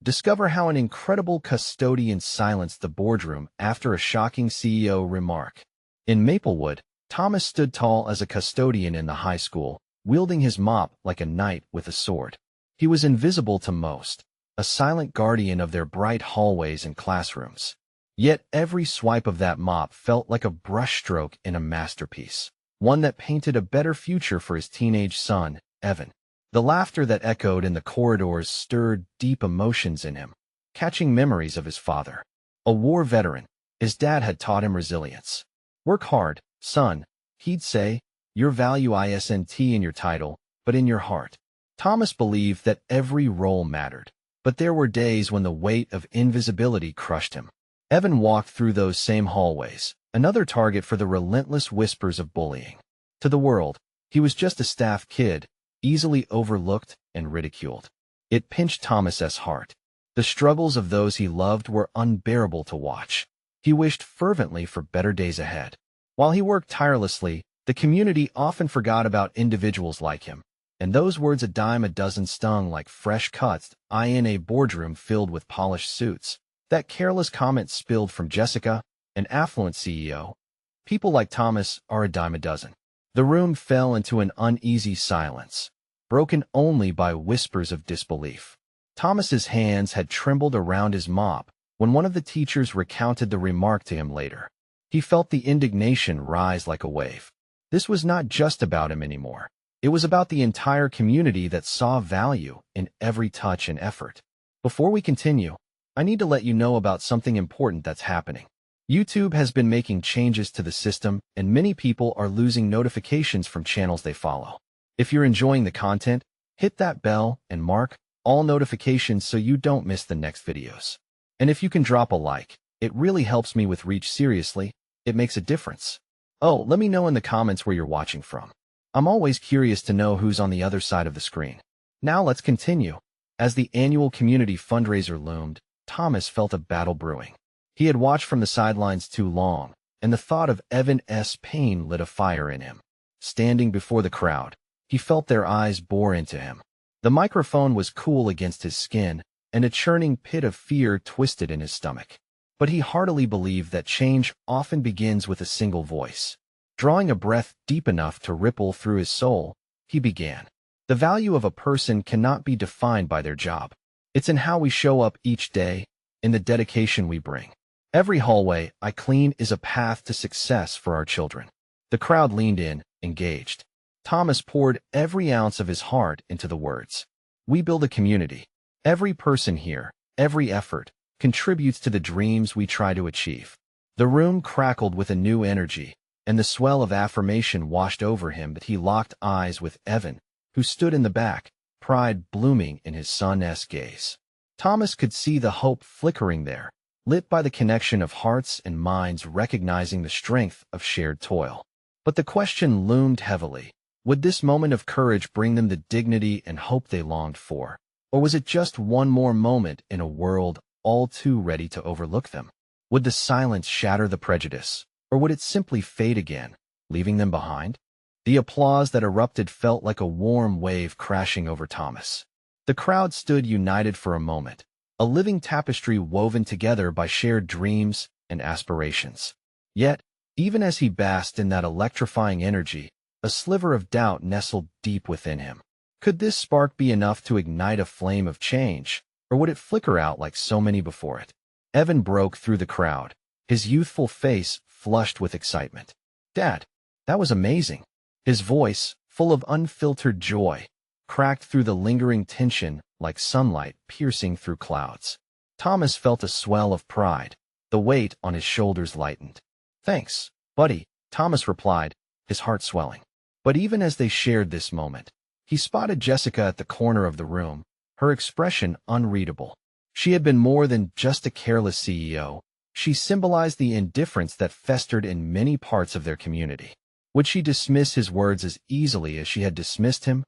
Discover how an incredible custodian silenced the boardroom after a shocking CEO remark. In Maplewood, Thomas stood tall as a custodian in the high school, wielding his mop like a knight with a sword. He was invisible to most, a silent guardian of their bright hallways and classrooms. Yet every swipe of that mop felt like a brushstroke in a masterpiece, one that painted a better future for his teenage son, Evan. The laughter that echoed in the corridors stirred deep emotions in him, catching memories of his father. A war veteran, his dad had taught him resilience. "Work hard, son," he'd say. "Your value isn't in your title, but in your heart." Thomas believed that every role mattered, but there were days when the weight of invisibility crushed him. Evan walked through those same hallways, another target for the relentless whispers of bullying. To the world, he was just a staff kid, easily overlooked and ridiculed. It pinched Thomas's heart. The struggles of those he loved were unbearable to watch. He wished fervently for better days ahead. While he worked tirelessly, the community often forgot about individuals like him, and those words a dime a dozen stung like fresh cuts in a boardroom filled with polished suits. That careless comment spilled from Jessica, an affluent CEO. "People like Thomas are a dime a dozen." The room fell into an uneasy silence, broken only by whispers of disbelief. Thomas's hands had trembled around his mop when one of the teachers recounted the remark to him later. He felt the indignation rise like a wave. This was not just about him anymore. It was about the entire community that saw value in every touch and effort. Before we continue, I need to let you know about something important that's happening. YouTube has been making changes to the system, and many people are losing notifications from channels they follow. If you're enjoying the content, hit that bell and mark all notifications so you don't miss the next videos. And if you can drop a like, it really helps me with reach. Seriously, it makes a difference. Oh, let me know in the comments where you're watching from. I'm always curious to know who's on the other side of the screen. Now let's continue. As the annual community fundraiser loomed, Thomas felt a battle brewing. He had watched from the sidelines too long, and the thought of Evan's pain lit a fire in him. Standing before the crowd, he felt their eyes bore into him. The microphone was cool against his skin, and a churning pit of fear twisted in his stomach. But he heartily believed that change often begins with a single voice. Drawing a breath deep enough to ripple through his soul, he began. The value of a person cannot be defined by their job. It's in how we show up each day, in the dedication we bring. Every hallway I clean is a path to success for our children. The crowd leaned in, engaged. Thomas poured every ounce of his heart into the words. We build a community. Every person here, every effort, contributes to the dreams we try to achieve. The room crackled with a new energy, and the swell of affirmation washed over him, but he locked eyes with Evan, who stood in the back, pride blooming in his son's gaze. Thomas could see the hope flickering there, lit by the connection of hearts and minds recognizing the strength of shared toil. But the question loomed heavily. Would this moment of courage bring them the dignity and hope they longed for? Or was it just one more moment in a world all too ready to overlook them? Would the silence shatter the prejudice, or would it simply fade again, leaving them behind? The applause that erupted felt like a warm wave crashing over Thomas. The crowd stood united for a moment, a living tapestry woven together by shared dreams and aspirations. Yet, even as he basked in that electrifying energy, a sliver of doubt nestled deep within him. Could this spark be enough to ignite a flame of change, or would it flicker out like so many before it? Evan broke through the crowd, his youthful face flushed with excitement. "Dad, that was amazing." His voice, full of unfiltered joy, cracked through the lingering tension like sunlight piercing through clouds. Thomas felt a swell of pride. The weight on his shoulders lightened. "Thanks, buddy," Thomas replied, his heart swelling. But even as they shared this moment, he spotted Jessica at the corner of the room, her expression unreadable. She had been more than just a careless CEO. She symbolized the indifference that festered in many parts of their community. Would she dismiss his words as easily as she had dismissed him?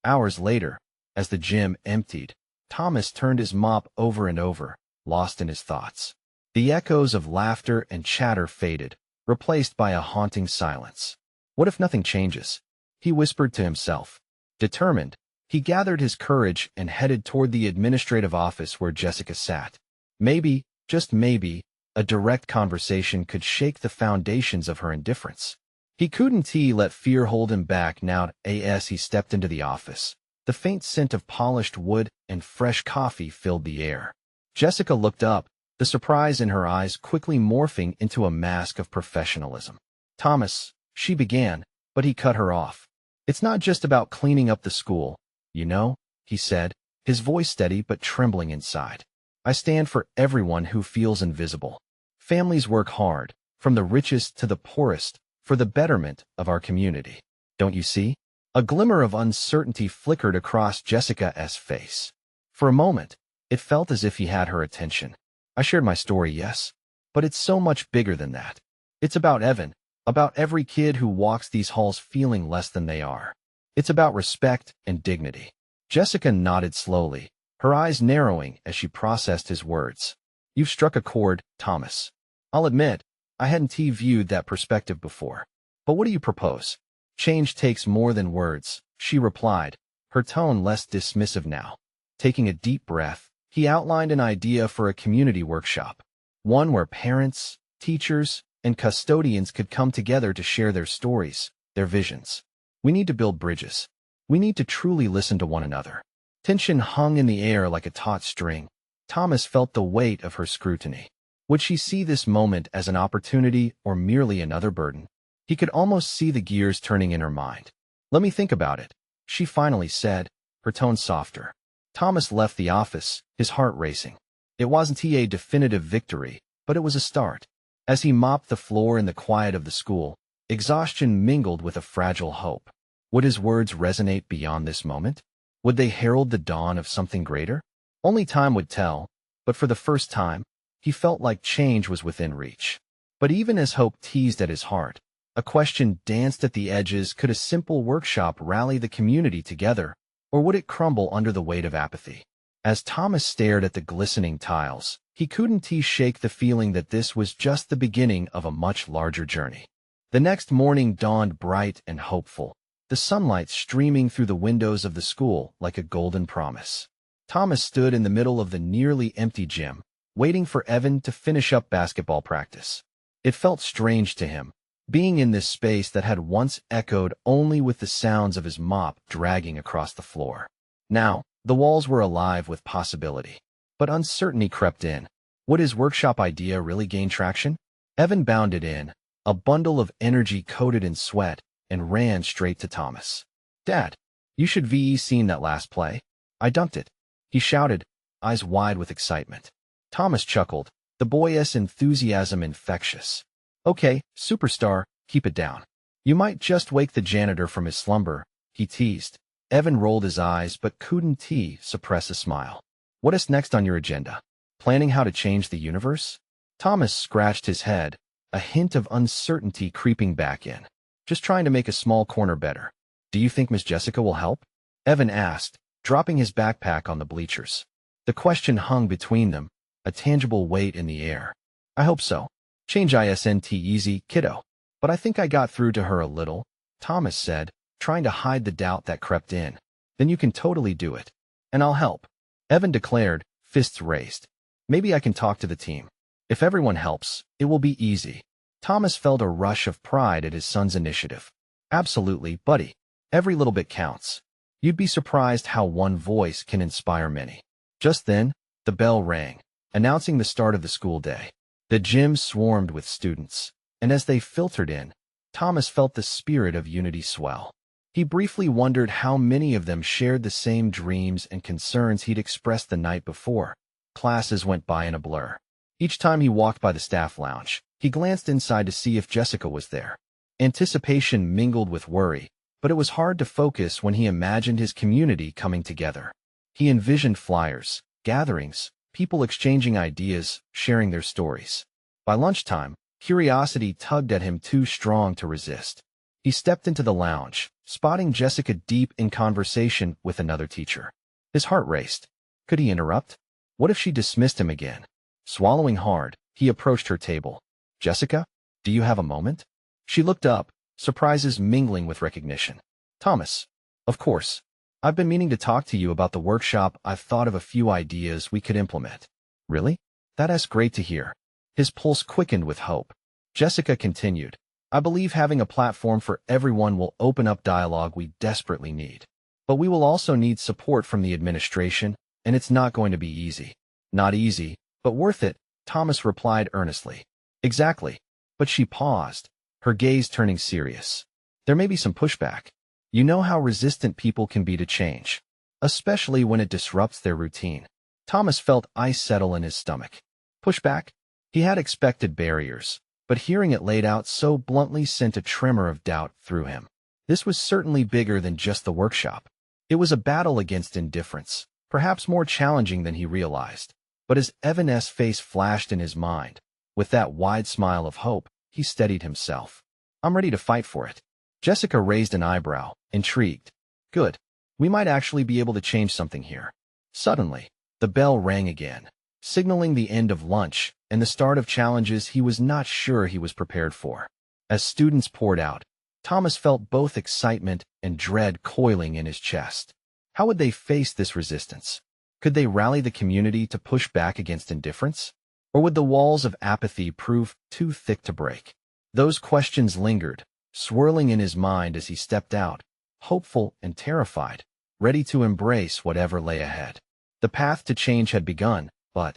Hours later, as the gym emptied, Thomas turned his mop over and over, lost in his thoughts. The echoes of laughter and chatter faded, replaced by a haunting silence. What if nothing changes? He whispered to himself. Determined, He gathered his courage and headed toward the administrative office where Jessica sat. Maybe, just maybe, a direct conversation could shake the foundations of her indifference. He couldn't let fear hold him back now as he stepped into the office. The faint scent of polished wood and fresh coffee filled the air. Jessica looked up, the surprise in her eyes quickly morphing into a mask of professionalism. "Thomas," she began, but he cut her off. "It's not just about cleaning up the school, you know," he said, his voice steady but trembling inside. "I stand for everyone who feels invisible. Families work hard, from the richest to the poorest, for the betterment of our community. Don't you see?" A glimmer of uncertainty flickered across Jessica's face. For a moment, it felt as if he had her attention. "I shared my story, yes, but it's so much bigger than that. It's about Evan, about every kid who walks these halls feeling less than they are. It's about respect and dignity." Jessica nodded slowly, her eyes narrowing as she processed his words. "You've struck a chord, Thomas. I'll admit, I hadn't viewed that perspective before. But what do you propose?" "Change takes more than words," she replied, her tone less dismissive now. Taking a deep breath, he outlined an idea for a community workshop, one where parents, teachers, and custodians could come together to share their stories, their visions. "We need to build bridges. We need to truly listen to one another." Tension hung in the air like a taut string. Thomas felt the weight of her scrutiny. Would she see this moment as an opportunity or merely another burden? He could almost see the gears turning in her mind. "Let me think about it," she finally said, her tone softer. Thomas left the office, his heart racing. It wasn't a definitive victory, but it was a start. As he mopped the floor in the quiet of the school, exhaustion mingled with a fragile hope. Would his words resonate beyond this moment? Would they herald the dawn of something greater? Only time would tell, but for the first time, he felt like change was within reach. But even as hope teased at his heart, a question danced at the edges: could a simple workshop rally the community together, or would it crumble under the weight of apathy? As Thomas stared at the glistening tiles, he couldn't shake the feeling that this was just the beginning of a much larger journey. The next morning dawned bright and hopeful, the sunlight streaming through the windows of the school like a golden promise. Thomas stood in the middle of the nearly empty gym, waiting for Evan to finish up basketball practice. It felt strange to him, being in this space that had once echoed only with the sounds of his mop dragging across the floor. Now, the walls were alive with possibility. But uncertainty crept in. Would his workshop idea really gain traction? Evan bounded in, a bundle of energy coated in sweat, and ran straight to Thomas. "Dad, you should have seen that last play. I dunked it," he shouted, eyes wide with excitement. Thomas chuckled, the boy's enthusiasm infectious. "Okay, superstar, keep it down. You might just wake the janitor from his slumber," he teased. Evan rolled his eyes but couldn't suppress a smile. "What is next on your agenda? Planning how to change the universe?" Thomas scratched his head, a hint of uncertainty creeping back in. "Just trying to make a small corner better." "Do you think Miss Jessica will help?" Evan asked, dropping his backpack on the bleachers. The question hung between them, a tangible weight in the air. "I hope so. Change isn't easy, kiddo. But I think I got through to her a little," Thomas said, trying to hide the doubt that crept in. "Then you can totally do it. And I'll help," Evan declared, fists raised. "Maybe I can talk to the team. If everyone helps, it will be easy." Thomas felt a rush of pride at his son's initiative. "Absolutely, buddy. Every little bit counts. You'd be surprised how one voice can inspire many." Just then, the bell rang, announcing the start of the school day. The gym swarmed with students, and as they filtered in, Thomas felt the spirit of unity swell. He briefly wondered how many of them shared the same dreams and concerns he'd expressed the night before. Classes went by in a blur. Each time he walked by the staff lounge, he glanced inside to see if Jessica was there. Anticipation mingled with worry, but it was hard to focus when he imagined his community coming together. He envisioned flyers, gatherings, people exchanging ideas, sharing their stories. By lunchtime, curiosity tugged at him too strong to resist. He stepped into the lounge, spotting Jessica deep in conversation with another teacher. His heart raced. Could he interrupt? What if she dismissed him again? Swallowing hard, he approached her table. "Jessica, do you have a moment?" She looked up, surprises mingling with recognition. "Thomas. Of course. I've been meaning to talk to you about the workshop. I've thought of a few ideas we could implement. Really? That's great to hear. His pulse quickened with hope. Jessica continued, I believe having a platform for everyone will open up dialogue we desperately need. But we will also need support from the administration, and it's not going to be easy. Not easy, but worth it, Thomas replied earnestly. Exactly. But she paused, her gaze turning serious. There may be some pushback. You know how resistant people can be to change, especially when it disrupts their routine. Thomas felt ice settle in his stomach. Pushback? He had expected barriers, but hearing it laid out so bluntly sent a tremor of doubt through him. This was certainly bigger than just the workshop. It was a battle against indifference, perhaps more challenging than he realized. But as Evan's face flashed in his mind, with that wide smile of hope, he steadied himself. I'm ready to fight for it. Jessica raised an eyebrow, intrigued. Good. We might actually be able to change something here. Suddenly, the bell rang again, signaling the end of lunch and the start of challenges he was not sure he was prepared for. As students poured out, Thomas felt both excitement and dread coiling in his chest. How would they face this resistance? Could they rally the community to push back against indifference? Or would the walls of apathy prove too thick to break? Those questions lingered, swirling in his mind as he stepped out, hopeful and terrified, ready to embrace whatever lay ahead. The path to change had begun, but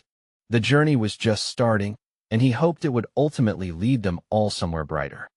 the journey was just starting, and he hoped it would ultimately lead them all somewhere brighter.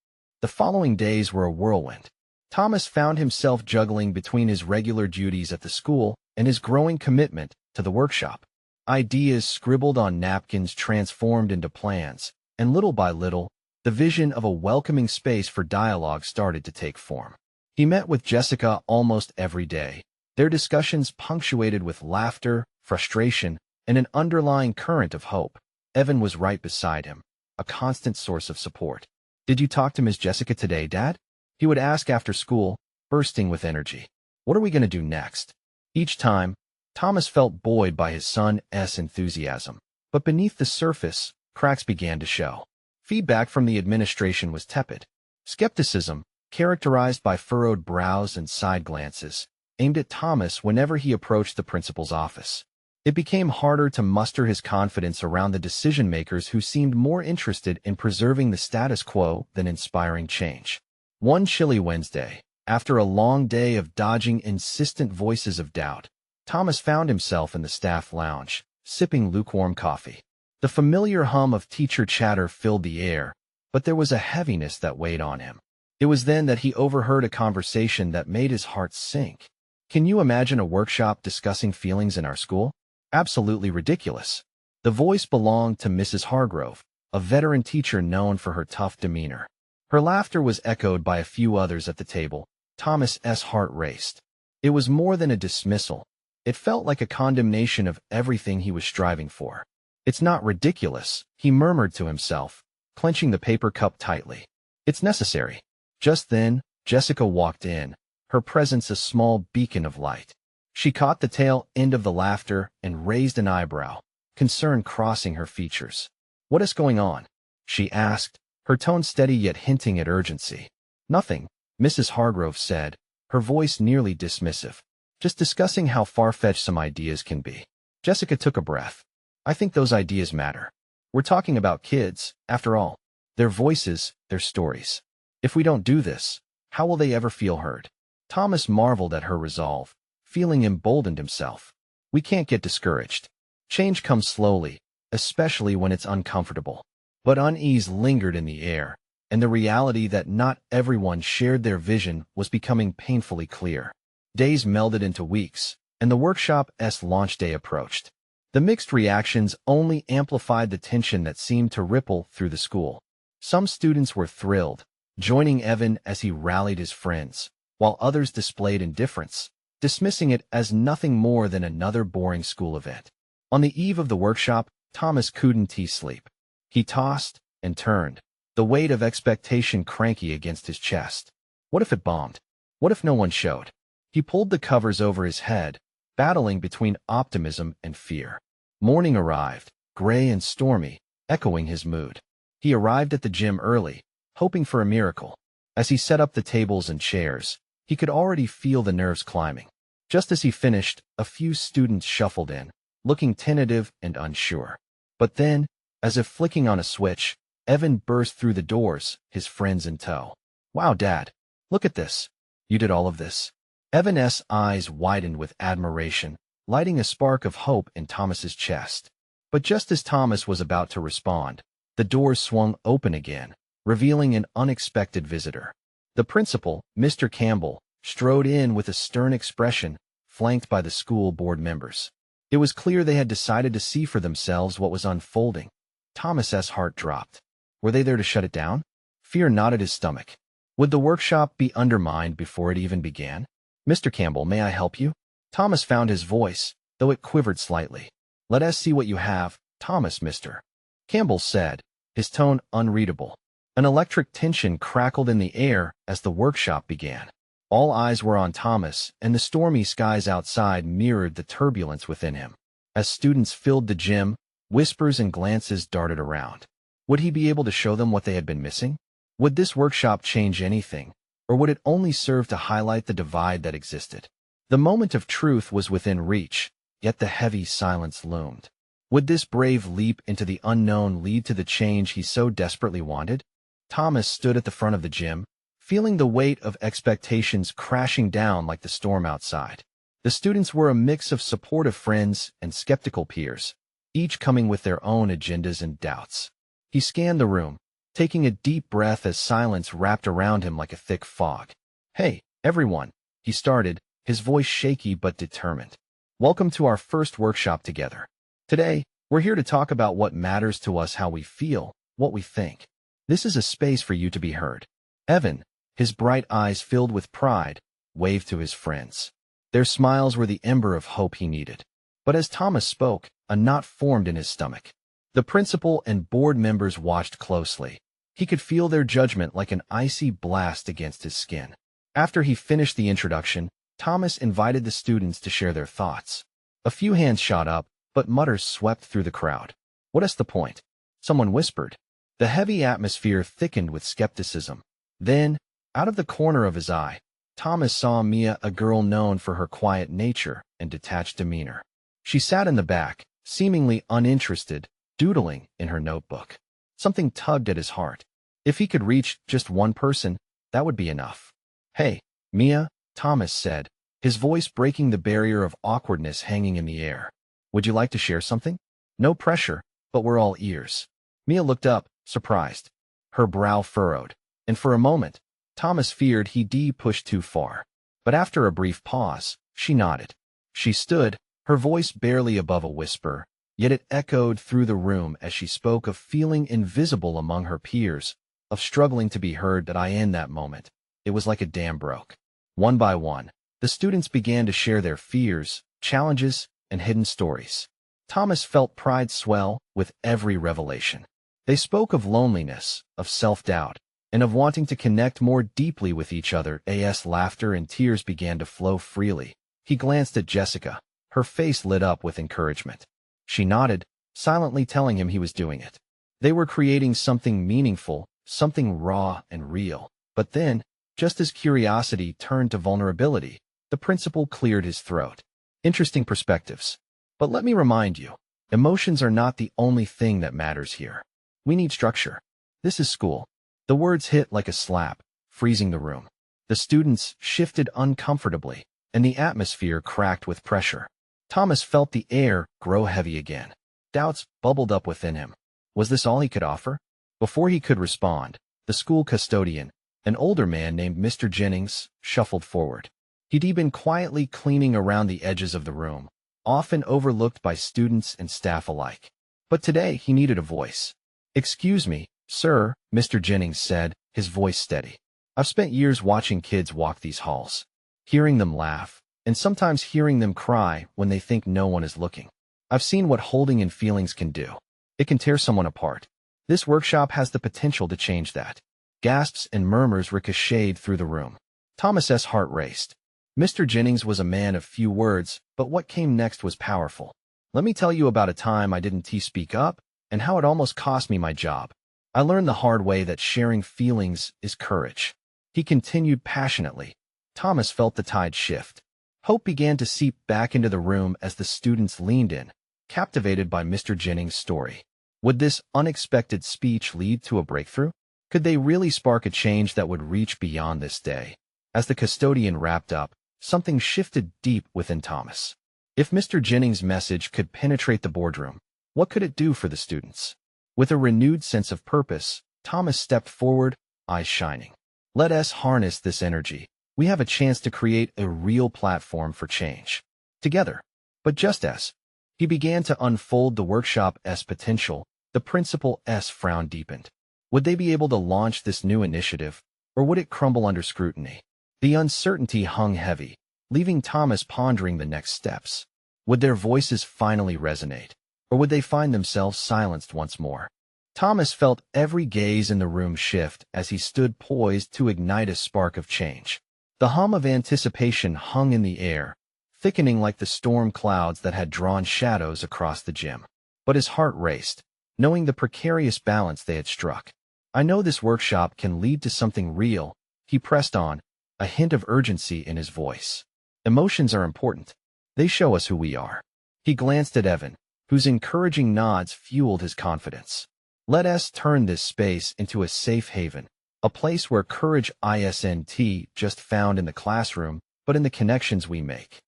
The following days were a whirlwind. Thomas found himself juggling between his regular duties at the school and his growing commitment to the workshop. Ideas scribbled on napkins transformed into plans, and little by little, the vision of a welcoming space for dialogue started to take form. He met with Jessica almost every day, their discussions punctuated with laughter, frustration, and an underlying current of hope. Evan was right beside him, a constant source of support. Did you talk to Ms. Jessica today, Dad? He would ask after school, bursting with energy. What are we going to do next? Each time, Thomas felt buoyed by his son's enthusiasm. But beneath the surface, cracks began to show. Feedback from the administration was tepid. Skepticism, characterized by furrowed brows and side glances, aimed at Thomas whenever he approached the principal's office. It became harder to muster his confidence around the decision-makers who seemed more interested in preserving the status quo than inspiring change. One chilly Wednesday, after a long day of dodging insistent voices of doubt, Thomas found himself in the staff lounge, sipping lukewarm coffee. The familiar hum of teacher chatter filled the air, but there was a heaviness that weighed on him. It was then that he overheard a conversation that made his heart sink. Can you imagine a workshop discussing feelings in our school? Absolutely ridiculous. The voice belonged to Mrs. Hargrove, a veteran teacher known for her tough demeanor. Her laughter was echoed by a few others at the table. Thomas's heart raced. It was more than a dismissal. It felt like a condemnation of everything he was striving for. It's not ridiculous, he murmured to himself, clenching the paper cup tightly. It's necessary. Just then, Jessica walked in, her presence a small beacon of light. She caught the tail end of the laughter and raised an eyebrow, concern crossing her features. What is going on? She asked, her tone steady yet hinting at urgency. Nothing, Mrs. Hargrove said, her voice nearly dismissive. Just discussing how far-fetched some ideas can be. Jessica took a breath. I think those ideas matter. We're talking about kids, after all. Their voices, their stories. If we don't do this, how will they ever feel heard? Thomas marveled at her resolve, feeling emboldened himself. We can't get discouraged. Change comes slowly, especially when it's uncomfortable. But unease lingered in the air, and the reality that not everyone shared their vision was becoming painfully clear. Days melded into weeks, and the workshop's launch day approached. The mixed reactions only amplified the tension that seemed to ripple through the school. Some students were thrilled, joining Evan as he rallied his friends, while others displayed indifference, dismissing it as nothing more than another boring school event. On the eve of the workshop, Thomas couldn't sleep. He tossed and turned, the weight of expectation cranky against his chest. What if it bombed? What if no one showed? He pulled the covers over his head, battling between optimism and fear. Morning arrived, gray and stormy, echoing his mood. He arrived at the gym early, hoping for a miracle. As he set up the tables and chairs, he could already feel the nerves climbing. Just as he finished, a few students shuffled in, looking tentative and unsure. But then, as if flicking on a switch, Evan burst through the doors, his friends in tow. "Wow, Dad. Look at this. You did all of this?" Evan's eyes widened with admiration, lighting a spark of hope in Thomas's chest. But just as Thomas was about to respond, the doors swung open again, revealing an unexpected visitor. The principal, Mr. Campbell, strode in with a stern expression, flanked by the school board members. It was clear they had decided to see for themselves what was unfolding. Thomas's heart dropped. Were they there to shut it down? Fear knotted his stomach. Would the workshop be undermined before it even began? "Mr. Campbell, may I help you?" Thomas found his voice, though it quivered slightly. "Let us see what you have, Thomas, Mr. Campbell said, his tone unreadable. An electric tension crackled in the air as the workshop began. All eyes were on Thomas, and the stormy skies outside mirrored the turbulence within him. As students filled the gym, whispers and glances darted around. Would he be able to show them what they had been missing? Would this workshop change anything, or would it only serve to highlight the divide that existed? The moment of truth was within reach, yet the heavy silence loomed. Would this brave leap into the unknown lead to the change he so desperately wanted? Thomas stood at the front of the gym, feeling the weight of expectations crashing down like the storm outside. The students were a mix of supportive friends and skeptical peers, each coming with their own agendas and doubts. He scanned the room, taking a deep breath as silence wrapped around him like a thick fog. "Hey, everyone," he started, his voice shaky but determined. "Welcome to our first workshop together. Today, we're here to talk about what matters to us, how we feel, what we think. This is a space for you to be heard." Evan, his bright eyes filled with pride, waved to his friends. Their smiles were the ember of hope he needed. But as Thomas spoke, a knot formed in his stomach. The principal and board members watched closely. He could feel their judgment like an icy blast against his skin. After he finished the introduction, Thomas invited the students to share their thoughts. A few hands shot up, but mutters swept through the crowd. "What is the point?" someone whispered. The heavy atmosphere thickened with skepticism. Then, out of the corner of his eye, Thomas saw Mia, a girl known for her quiet nature and detached demeanor. She sat in the back, seemingly uninterested, doodling in her notebook. Something tugged at his heart. If he could reach just one person, that would be enough. "Hey, Mia," Thomas said, his voice breaking the barrier of awkwardness hanging in the air. "Would you like to share something? No pressure, but we're all ears." Mia looked up, surprised. Her brow furrowed, and for a moment, Thomas feared he'd pushed too far. But after a brief pause, she nodded. She stood, her voice barely above a whisper, yet it echoed through the room as she spoke of feeling invisible among her peers, of struggling to be heard. That in that moment, it was like a dam broke. One by one, the students began to share their fears, challenges, and hidden stories. Thomas felt pride swell with every revelation. They spoke of loneliness, of self-doubt, and of wanting to connect more deeply with each other. As laughter and tears began to flow freely, he glanced at Jessica, her face lit up with encouragement. She nodded, silently telling him he was doing it. They were creating something meaningful, something raw and real. But then, just as curiosity turned to vulnerability, the principal cleared his throat. "Interesting perspectives. But let me remind you, emotions are not the only thing that matters here. We need structure. This is school." The words hit like a slap, freezing the room. The students shifted uncomfortably, and the atmosphere cracked with pressure. Thomas felt the air grow heavy again. Doubts bubbled up within him. Was this all he could offer? Before he could respond, the school custodian, an older man named Mr. Jennings, shuffled forward. He'd been quietly cleaning around the edges of the room, often overlooked by students and staff alike. But today he needed a voice. "Excuse me, sir," Mr. Jennings said, his voice steady. "I've spent years watching kids walk these halls, hearing them laugh, and sometimes hearing them cry when they think no one is looking. I've seen what holding in feelings can do. It can tear someone apart. This workshop has the potential to change that." Gasps and murmurs ricocheted through the room. Thomas's heart raced. Mr. Jennings was a man of few words, but what came next was powerful. "Let me tell you about a time I didn't speak up, and how it almost cost me my job. I learned the hard way that sharing feelings is courage." He continued passionately. Thomas felt the tide shift. Hope began to seep back into the room as the students leaned in, captivated by Mr. Jennings' story. Would this unexpected speech lead to a breakthrough? Could they really spark a change that would reach beyond this day? As the custodian wrapped up, something shifted deep within Thomas. If Mr. Jennings' message could penetrate the boardroom, what could it do for the students? With a renewed sense of purpose, Thomas stepped forward, eyes shining. Let us harness this energy. We have a chance to create a real platform for change. Together. But just as he began to unfold the workshop's potential, the principal's frown deepened. Would they be able to launch this new initiative, or would it crumble under scrutiny? The uncertainty hung heavy, leaving Thomas pondering the next steps. Would their voices finally resonate, or would they find themselves silenced once more? Thomas felt every gaze in the room shift as he stood poised to ignite a spark of change. The hum of anticipation hung in the air, thickening like the storm clouds that had drawn shadows across the gym. But his heart raced, knowing the precarious balance they had struck. I know this workshop can lead to something real, he pressed on, a hint of urgency in his voice. Emotions are important. They show us who we are. He glanced at Evan, whose encouraging nods fueled his confidence. Let us turn this space into a safe haven, a place where courage isn't just found in the classroom, but in the connections we make.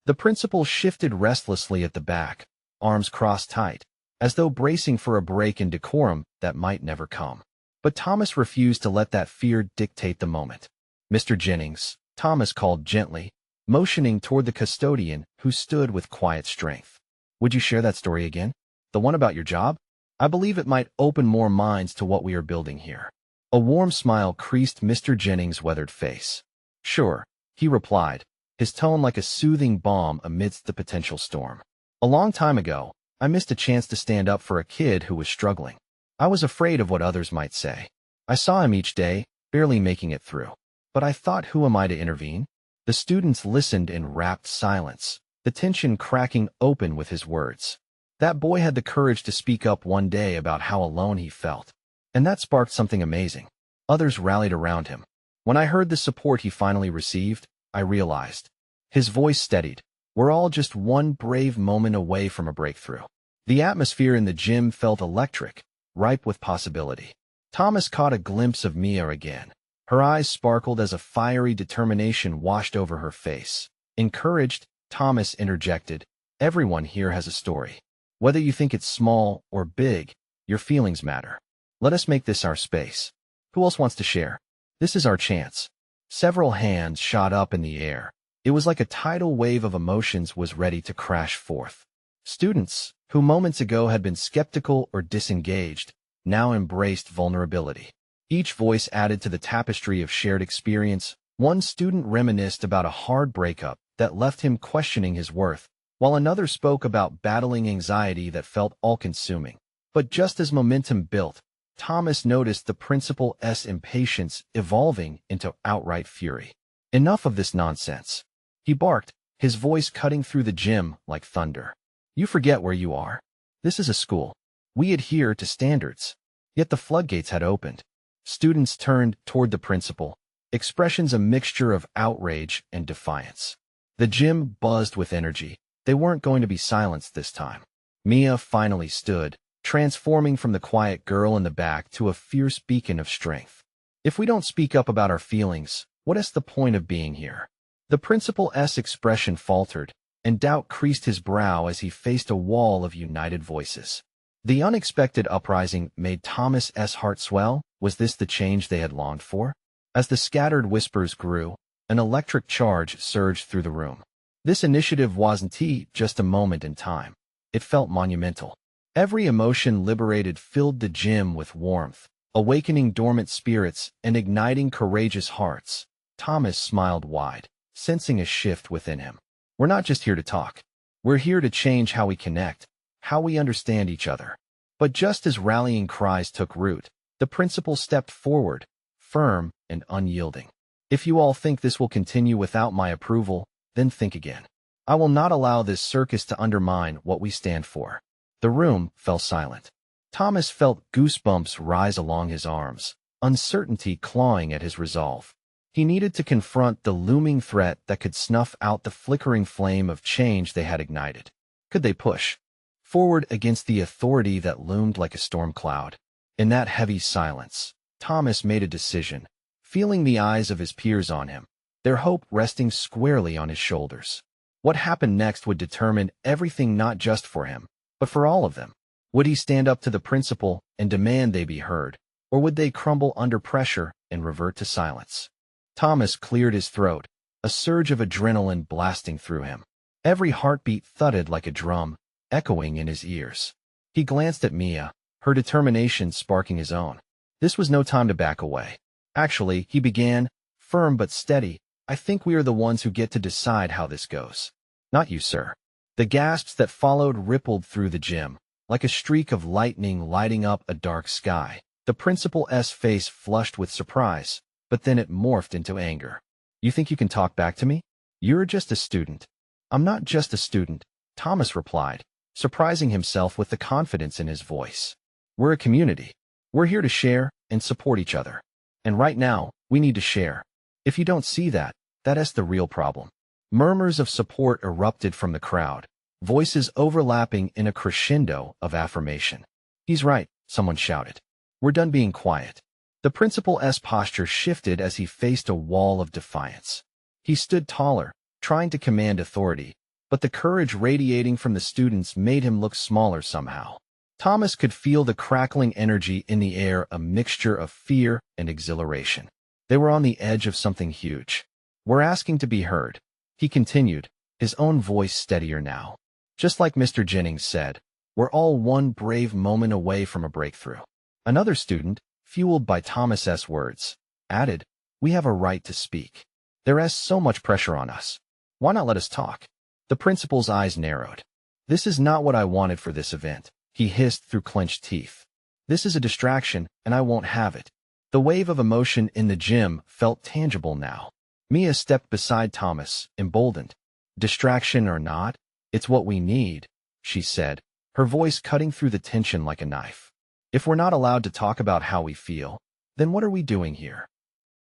The principal shifted restlessly at the back, arms crossed tight, as though bracing for a break in decorum that might never come. But Thomas refused to let that fear dictate the moment. Mr. Jennings, Thomas called gently, motioning toward the custodian who stood with quiet strength. Would you share that story again? The one about your job? I believe it might open more minds to what we are building here. A warm smile creased Mr. Jennings' weathered face. Sure, he replied, his tone like a soothing balm amidst the potential storm. A long time ago, I missed a chance to stand up for a kid who was struggling. I was afraid of what others might say. I saw him each day, barely making it through. But I thought, who am I to intervene? The students listened in rapt silence, the tension cracking open with his words. That boy had the courage to speak up one day about how alone he felt. And that sparked something amazing. Others rallied around him. When I heard the support he finally received, I realized. His voice steadied. We're all just one brave moment away from a breakthrough. The atmosphere in the gym felt electric, ripe with possibility. Thomas caught a glimpse of Mia again. Her eyes sparkled as a fiery determination washed over her face. Encouraged, Thomas interjected, everyone here has a story. Whether you think it's small or big, your feelings matter. Let us make this our space. Who else wants to share? This is our chance. Several hands shot up in the air. It was like a tidal wave of emotions was ready to crash forth. Students, who moments ago had been skeptical or disengaged, now embraced vulnerability. Each voice added to the tapestry of shared experience. One student reminisced about a hard breakup that left him questioning his worth, while another spoke about battling anxiety that felt all-consuming. But just as momentum built, Thomas noticed the principal's impatience evolving into outright fury. Enough of this nonsense. He barked, his voice cutting through the gym like thunder. You forget where you are. This is a school. We adhere to standards. Yet the floodgates had opened. Students turned toward the principal, expressions a mixture of outrage and defiance. The gym buzzed with energy. They weren't going to be silenced this time. Mia finally stood, transforming from the quiet girl in the back to a fierce beacon of strength. If we don't speak up about our feelings, what is the point of being here? The principal's expression faltered, and doubt creased his brow as he faced a wall of united voices. The unexpected uprising made Thomas's heart swell. Was this the change they had longed for? As the scattered whispers grew, an electric charge surged through the room. This initiative wasn't just a moment in time. It felt monumental. Every emotion liberated filled the gym with warmth, awakening dormant spirits and igniting courageous hearts. Thomas smiled wide, sensing a shift within him. We're not just here to talk. We're here to change how we connect, how we understand each other. But just as rallying cries took root, the principal stepped forward, firm and unyielding. If you all think this will continue without my approval, then think again. I will not allow this circus to undermine what we stand for. The room fell silent. Thomas felt goosebumps rise along his arms, uncertainty clawing at his resolve. He needed to confront the looming threat that could snuff out the flickering flame of change they had ignited. Could they push forward against the authority that loomed like a storm cloud? In that heavy silence, Thomas made a decision, feeling the eyes of his peers on him, their hope resting squarely on his shoulders. What happened next would determine everything, not just for him, but for all of them. Would he stand up to the principal and demand they be heard, or would they crumble under pressure and revert to silence? Thomas cleared his throat, a surge of adrenaline blasting through him. Every heartbeat thudded like a drum, echoing in his ears. He glanced at Mia, her determination sparking his own. This was no time to back away. Actually, he began, firm but steady, I think we are the ones who get to decide how this goes. Not you, sir. The gasps that followed rippled through the gym, like a streak of lightning lighting up a dark sky. The principal's face flushed with surprise, but then it morphed into anger. You think you can talk back to me? You're just a student. I'm not just a student, Thomas replied, surprising himself with the confidence in his voice. We're a community. We're here to share and support each other. And right now, we need to share. If you don't see that, that's the real problem. Murmurs of support erupted from the crowd, voices overlapping in a crescendo of affirmation. He's right, someone shouted. We're done being quiet. The principal's posture shifted as he faced a wall of defiance. He stood taller, trying to command authority, but the courage radiating from the students made him look smaller somehow. Thomas could feel the crackling energy in the air, a mixture of fear and exhilaration. They were on the edge of something huge. We're asking to be heard, he continued, his own voice steadier now. Just like Mr. Jennings said, we're all one brave moment away from a breakthrough. Another student, fueled by Thomas's words, added, we have a right to speak. There is so much pressure on us. Why not let us talk? The principal's eyes narrowed. This is not what I wanted for this event, he hissed through clenched teeth. This is a distraction, and I won't have it. The wave of emotion in the gym felt tangible now. Mia stepped beside Thomas, emboldened. Distraction or not, it's what we need, she said, her voice cutting through the tension like a knife. If we're not allowed to talk about how we feel, then what are we doing here?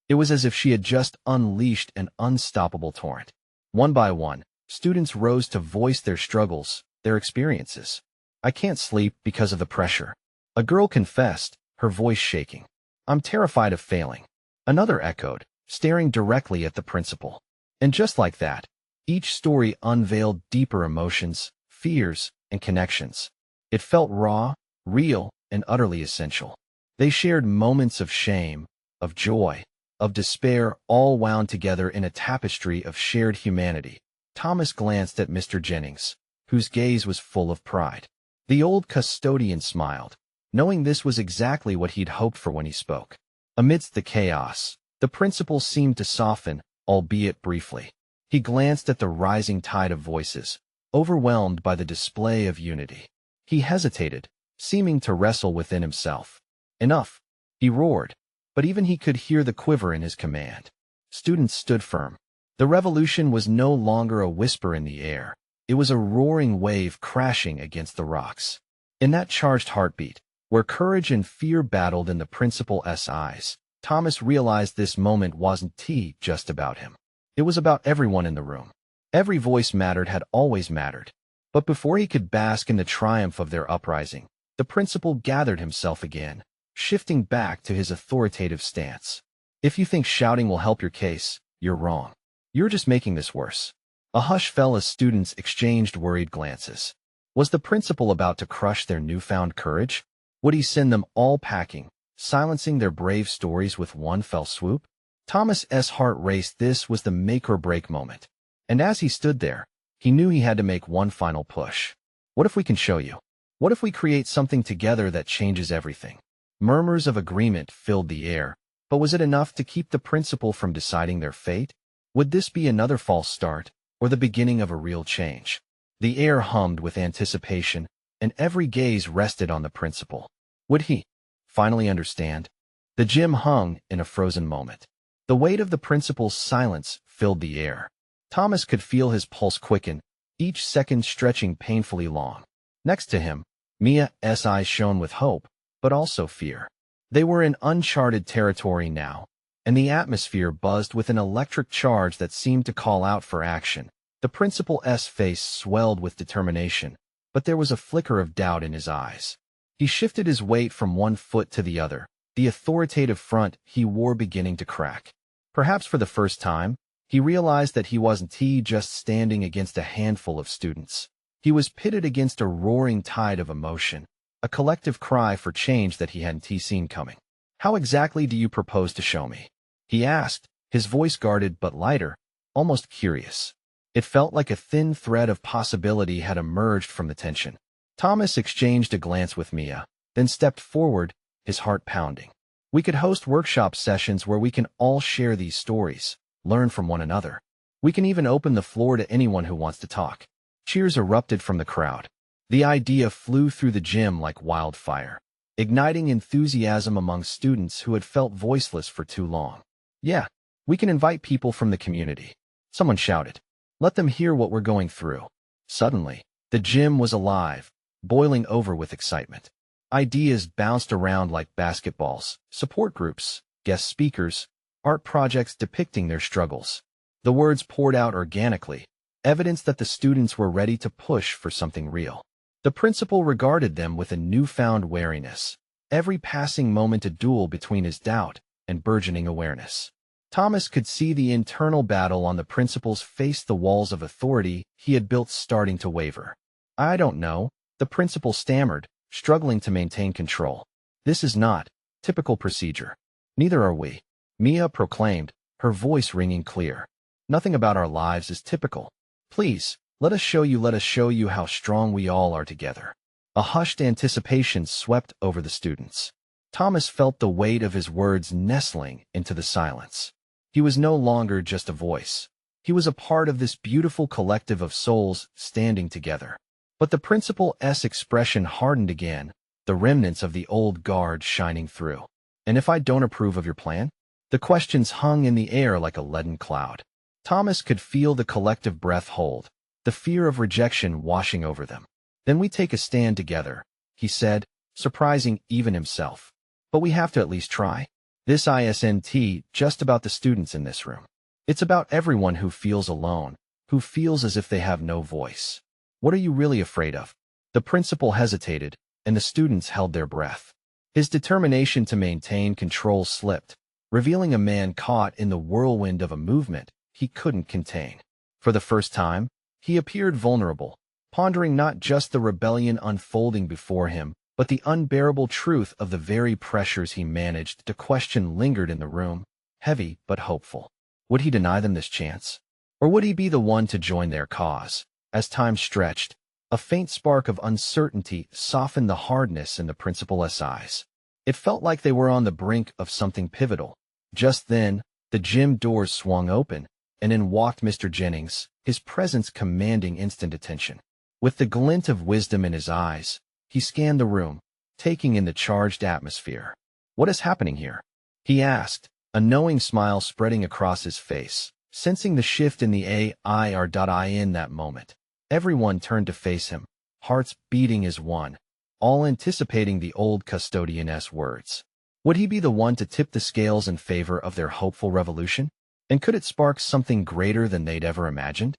It was as if she had just unleashed an unstoppable torrent. One by one, students rose to voice their struggles, their experiences. I can't sleep because of the pressure. A girl confessed, her voice shaking. I'm terrified of failing. Another echoed, staring directly at the principal. And just like that, each story unveiled deeper emotions, fears, and connections. It felt raw, real, and utterly essential. They shared moments of shame, of joy, of despair, all wound together in a tapestry of shared humanity. Thomas glanced at Mr. Jennings, whose gaze was full of pride. The old custodian smiled, knowing this was exactly what he'd hoped for when he spoke. Amidst the chaos, the principal seemed to soften, albeit briefly. He glanced at the rising tide of voices, overwhelmed by the display of unity. He hesitated, seeming to wrestle within himself. Enough, he roared, but even he could hear the quiver in his command. Students stood firm. The revolution was no longer a whisper in the air. It was a roaring wave crashing against the rocks. In that charged heartbeat, where courage and fear battled in the principal's eyes, Thomas realized this moment wasn't just about him. It was about everyone in the room. Every voice mattered, had always mattered. But before he could bask in the triumph of their uprising, the principal gathered himself again, shifting back to his authoritative stance. If you think shouting will help your case, you're wrong. You're just making this worse. A hush fell as students exchanged worried glances. Was the principal about to crush their newfound courage? Would he send them all packing, silencing their brave stories with one fell swoop? Thomas's heart raced. This was the make-or-break moment. And as he stood there, he knew he had to make one final push. What if we can show you? What if we create something together that changes everything? Murmurs of agreement filled the air, but was it enough to keep the principal from deciding their fate? Would this be another false start, or the beginning of a real change? The air hummed with anticipation, and every gaze rested on the principal. Would he finally understand? The gym hung in a frozen moment. The weight of the principal's silence filled the air. Thomas could feel his pulse quicken, each second stretching painfully long. Next to him, Mia's eyes shone with hope, but also fear. They were in uncharted territory now, and the atmosphere buzzed with an electric charge that seemed to call out for action. The principal's face swelled with determination, but there was a flicker of doubt in his eyes. He shifted his weight from one foot to the other, the authoritative front he wore beginning to crack. Perhaps for the first time, he realized that he wasn't just standing against a handful of students. He was pitted against a roaring tide of emotion, a collective cry for change that he hadn't seen coming. "How exactly do you propose to show me?" he asked, his voice guarded but lighter, almost curious. It felt like a thin thread of possibility had emerged from the tension. Thomas exchanged a glance with Mia, then stepped forward, his heart pounding. "We could host workshop sessions where we can all share these stories, learn from one another. We can even open the floor to anyone who wants to talk." Cheers erupted from the crowd. The idea flew through the gym like wildfire, igniting enthusiasm among students who had felt voiceless for too long. "Yeah, we can invite people from the community," someone shouted. "Let them hear what we're going through." Suddenly, the gym was alive, boiling over with excitement. Ideas bounced around like basketballs, support groups, guest speakers, art projects depicting their struggles. The words poured out organically, evidence that the students were ready to push for something real. The principal regarded them with a newfound wariness, every passing moment a duel between his doubt and burgeoning awareness. Thomas could see the internal battle on the principal's face, the walls of authority he had built starting to waver. "I don't know," the principal stammered, struggling to maintain control. "This is not typical procedure." "Neither are we," Mia proclaimed, her voice ringing clear. "Nothing about our lives is typical. Please, let us show you how strong we all are together." A hushed anticipation swept over the students. Thomas felt the weight of his words nestling into the silence. He was no longer just a voice. He was a part of this beautiful collective of souls standing together. But the principal's expression hardened again, the remnants of the old guard shining through. "And if I don't approve of your plan?" The questions hung in the air like a leaden cloud. Thomas could feel the collective breath hold, the fear of rejection washing over them. "Then we take a stand together," he said, surprising even himself. "But we have to at least try. This isn't just about the students in this room. It's about everyone who feels alone, who feels as if they have no voice." "What are you really afraid of?" The principal hesitated, and the students held their breath. His determination to maintain control slipped, revealing a man caught in the whirlwind of a movement he couldn't contain. For the first time, he appeared vulnerable, pondering not just the rebellion unfolding before him, but the unbearable truth of the very pressures he managed. The question lingered in the room, heavy but hopeful. Would he deny them this chance? Or would he be the one to join their cause? As time stretched, a faint spark of uncertainty softened the hardness in the principal's eyes. It felt like they were on the brink of something pivotal. Just then, the gym doors swung open, and in walked Mr. Jennings, his presence commanding instant attention. With the glint of wisdom in his eyes, he scanned the room, taking in the charged atmosphere. "What is happening here?" he asked, a knowing smile spreading across his face. Sensing the shift in the air in that moment, everyone turned to face him, hearts beating as one, all anticipating the old custodian's words. Would he be the one to tip the scales in favor of their hopeful revolution? And could it spark something greater than they'd ever imagined?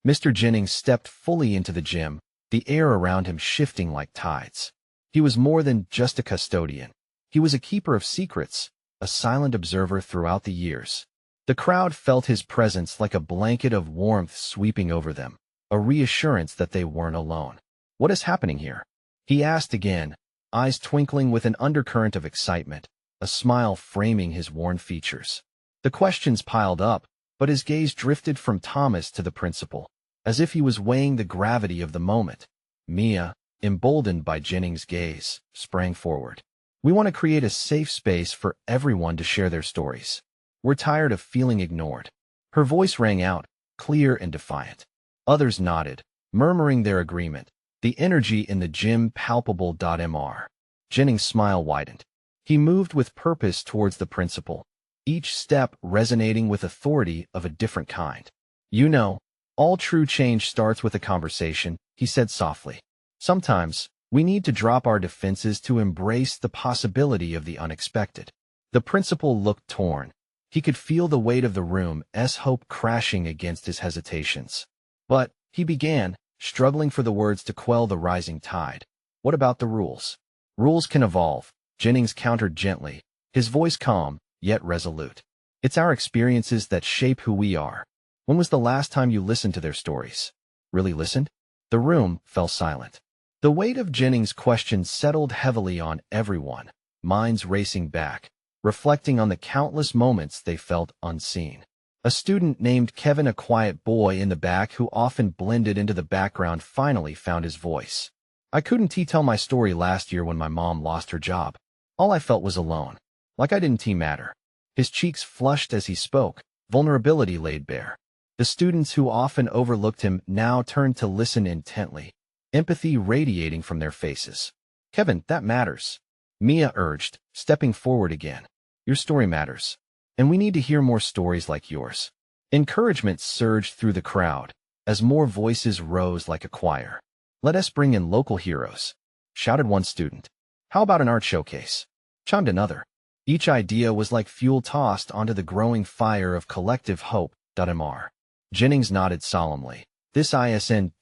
Mr. Jennings stepped fully into the gym, the air around him shifting like tides. He was more than just a custodian. He was a keeper of secrets, a silent observer throughout the years. The crowd felt his presence like a blanket of warmth sweeping over them, a reassurance that they weren't alone. "What is happening here?" he asked again, eyes twinkling with an undercurrent of excitement, a smile framing his worn features. The questions piled up, but his gaze drifted from Thomas to the principal, as if he was weighing the gravity of the moment. Mia, emboldened by Jennings' gaze, sprang forward. "We want to create a safe space for everyone to share their stories. We're tired of feeling ignored." Her voice rang out, clear and defiant. Others nodded, murmuring their agreement, the energy in the gym palpable. Mr. Jennings' smile widened. He moved with purpose towards the principal, each step resonating with authority of a different kind. "You know, all true change starts with a conversation," he said softly. "Sometimes, we need to drop our defenses to embrace the possibility of the unexpected." The principal looked torn, He could feel the weight of the room's hope crashing against his hesitations. But, he began, struggling for the words to quell the rising tide. What about the rules? Rules can evolve, Jennings countered gently, his voice calm, yet resolute. It's our experiences that shape who we are. When was the last time you listened to their stories? Really listened? The room fell silent. The weight of Jennings' question settled heavily on everyone, minds racing back, reflecting on the countless moments they felt unseen. A student named Kevin, a quiet boy in the back who often blended into the background, finally found his voice. I couldn't tell my story last year when my mom lost her job. All I felt was alone, like I didn't matter. His cheeks flushed as he spoke, vulnerability laid bare. The students who often overlooked him now turned to listen intently, empathy radiating from their faces. Kevin, that matters, Mia urged, stepping forward again. Your story matters, and we need to hear more stories like yours. Encouragement surged through the crowd, as more voices rose like a choir. Let us bring in local heroes, shouted one student. How about an art showcase? Chimed another. Each idea was like fuel tossed onto the growing fire of collective hope. Mr. Jennings nodded solemnly. This isn't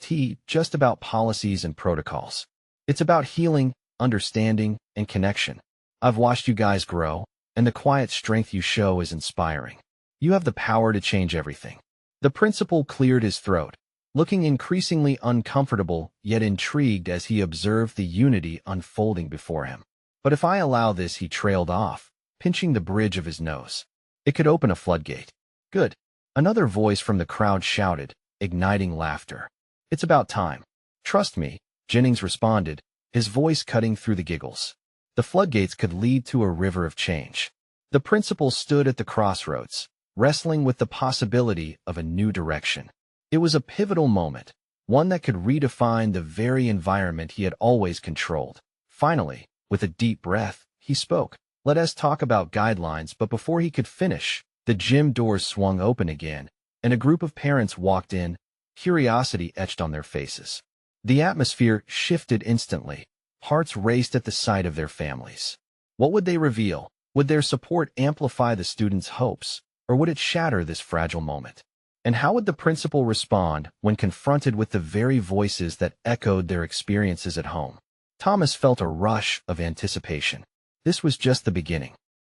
just about policies and protocols. It's about healing, understanding, and connection. I've watched you guys grow, and the quiet strength you show is inspiring. You have the power to change everything. The principal cleared his throat, looking increasingly uncomfortable yet intrigued as he observed the unity unfolding before him. But if I allow this, he trailed off, pinching the bridge of his nose. It could open a floodgate. Good. Another voice from the crowd shouted, igniting laughter. It's about time. Trust me, Jennings responded, his voice cutting through the giggles. The floodgates could lead to a river of change. The principal stood at the crossroads, wrestling with the possibility of a new direction. It was a pivotal moment, one that could redefine the very environment he had always controlled. Finally, with a deep breath, he spoke. Let us talk about guidelines, but before he could finish, the gym doors swung open again, and a group of parents walked in, curiosity etched on their faces. The atmosphere shifted instantly. Hearts raced at the sight of their families. What would they reveal? Would their support amplify the students' hopes, or would it shatter this fragile moment? And how would the principal respond when confronted with the very voices that echoed their experiences at home? Thomas felt a rush of anticipation. This was just the beginning.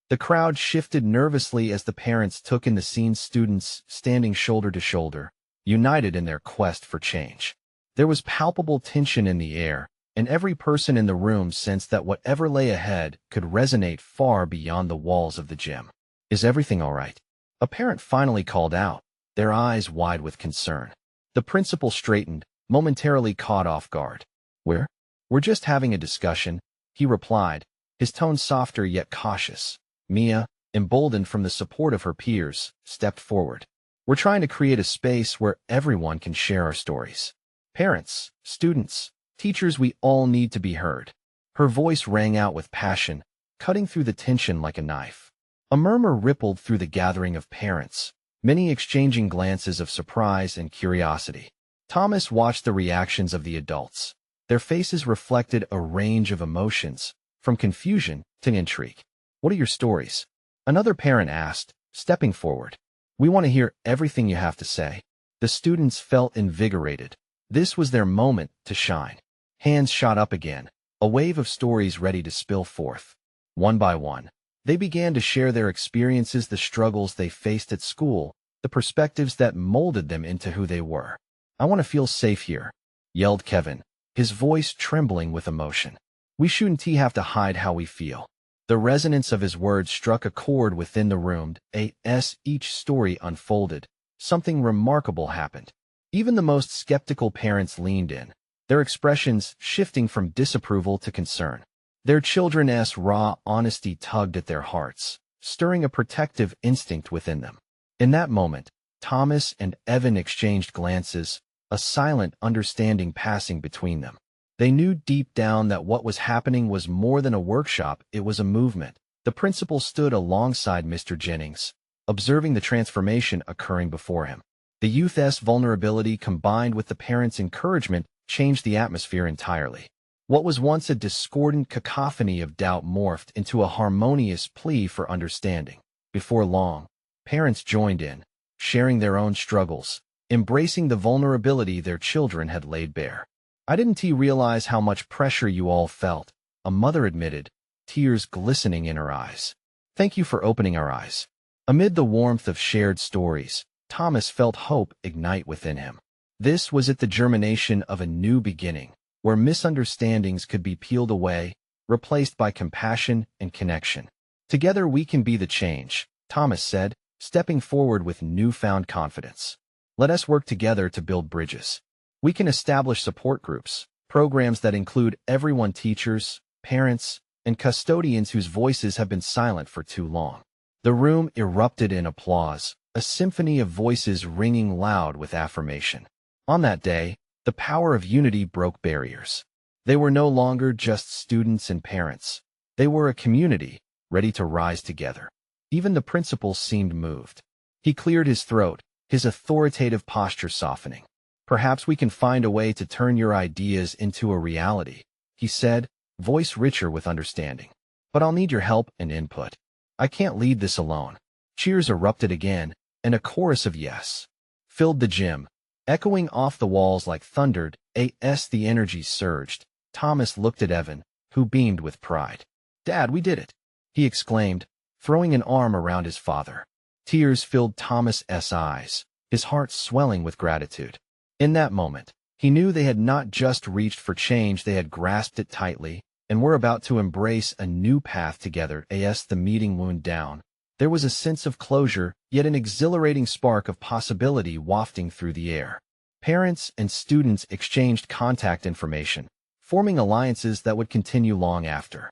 The crowd shifted nervously as the parents took in the scene, students standing shoulder to shoulder, united in their quest for change. There was palpable tension in the air, and every person in the room sensed that whatever lay ahead could resonate far beyond the walls of the gym. Is everything all right? A parent finally called out, their eyes wide with concern. The principal straightened, momentarily caught off guard. We're just having a discussion, he replied, his tone softer yet cautious. Mia, emboldened from the support of her peers, stepped forward. We're trying to create a space where everyone can share our stories. Parents, students, teachers, we all need to be heard. Her voice rang out with passion, cutting through the tension like a knife. A murmur rippled through the gathering of parents, many exchanging glances of surprise and curiosity. Thomas watched the reactions of the adults. Their faces reflected a range of emotions, from confusion to intrigue. What are your stories? Another parent asked, stepping forward. We want to hear everything you have to say. The students felt invigorated. This was their moment to shine. Hands shot up again, a wave of stories ready to spill forth. One by one, they began to share their experiences, the struggles they faced at school, the perspectives that molded them into who they were. I want to feel safe here, yelled Kevin, his voice trembling with emotion. We shouldn't have to hide how we feel. The resonance of his words struck a chord within the room. As each story unfolded, something remarkable happened. Even the most skeptical parents leaned in, their expressions shifting from disapproval to concern. Their children's raw honesty tugged at their hearts, stirring a protective instinct within them. In that moment, Thomas and Evan exchanged glances, a silent understanding passing between them. They knew deep down that what was happening was more than a workshop, it was a movement. The principal stood alongside Mr. Jennings, observing the transformation occurring before him. The youth's vulnerability combined with the parents' encouragement changed the atmosphere entirely. What was once a discordant cacophony of doubt morphed into a harmonious plea for understanding. Before long, Parents joined in, sharing their own struggles, embracing the vulnerability their children had laid bare. "I didn't realize how much pressure you all felt," a mother admitted, tears glistening in her eyes. "Thank you for opening our eyes." Amid the warmth of shared stories, Thomas felt hope ignite within him. This was at the germination of a new beginning, where misunderstandings could be peeled away, replaced by compassion and connection. "Together we can be the change," Thomas said, stepping forward with newfound confidence. "Let us work together to build bridges. We can establish support groups, programs that include everyone: teachers, parents, and custodians whose voices have been silent for too long." The room erupted in applause, a symphony of voices ringing loud with affirmation. On that day, the power of unity broke barriers. They were no longer just students and parents. They were a community, ready to rise together. Even the principal seemed moved. He cleared his throat, his authoritative posture softening. "Perhaps we can find a way to turn your ideas into a reality," he said, voice richer with understanding. "But I'll need your help and input. I can't lead this alone." Cheers erupted again, and a chorus of yes filled the gym, echoing off the walls like thunder. As the energy surged, Thomas looked at Evan, who beamed with pride. "Dad, we did it!" he exclaimed, throwing an arm around his father. Tears filled Thomas's eyes, his heart swelling with gratitude. In that moment, he knew they had not just reached for change, they had grasped it tightly, and were about to embrace a new path together. As the meeting wound down, there was a sense of closure, yet an exhilarating spark of possibility wafting through the air. Parents and students exchanged contact information, forming alliances that would continue long after.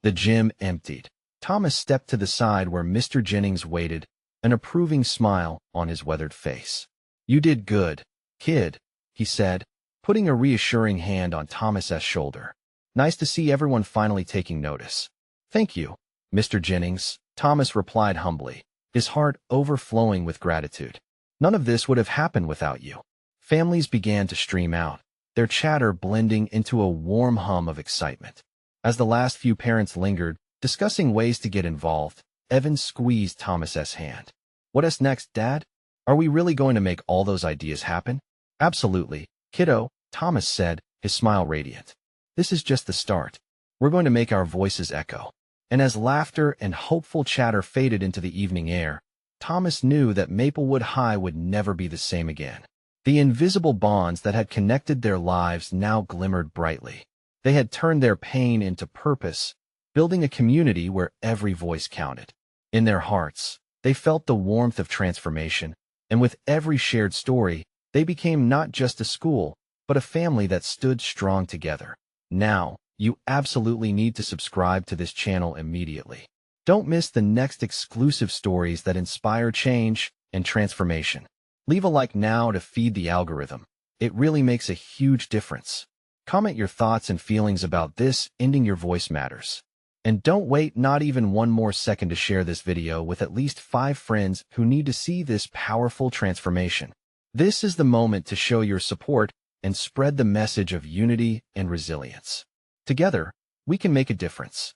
The gym emptied. Thomas stepped to the side where Mr. Jennings waited, an approving smile on his weathered face. "You did good, kid," he said, putting a reassuring hand on Thomas's shoulder. "Nice to see everyone finally taking notice." "Thank you, Mr. Jennings," Thomas replied humbly, his heart overflowing with gratitude. "None of this would have happened without you." Families began to stream out, their chatter blending into a warm hum of excitement. As the last few parents lingered, discussing ways to get involved, Evan squeezed Thomas's hand. "What's next, Dad? Are we really going to make all those ideas happen?" "Absolutely, kiddo," Thomas said, his smile radiant. "This is just the start. We're going to make our voices echo." And as laughter and hopeful chatter faded into the evening air, Thomas knew that Maplewood High would never be the same again. The invisible bonds that had connected their lives now glimmered brightly. They had turned their pain into purpose, building a community where every voice counted. In their hearts, they felt the warmth of transformation, and with every shared story, they became not just a school, but a family that stood strong together. Now, you absolutely need to subscribe to this channel immediately. Don't miss the next exclusive stories that inspire change and transformation. Leave a like now to feed the algorithm. It really makes a huge difference. Comment your thoughts and feelings about this. Ending your voice matters. And don't wait not even one more second to share this video with at least 5 friends who need to see this powerful transformation. This is the moment to show your support and spread the message of unity and resilience. Together, we can make a difference.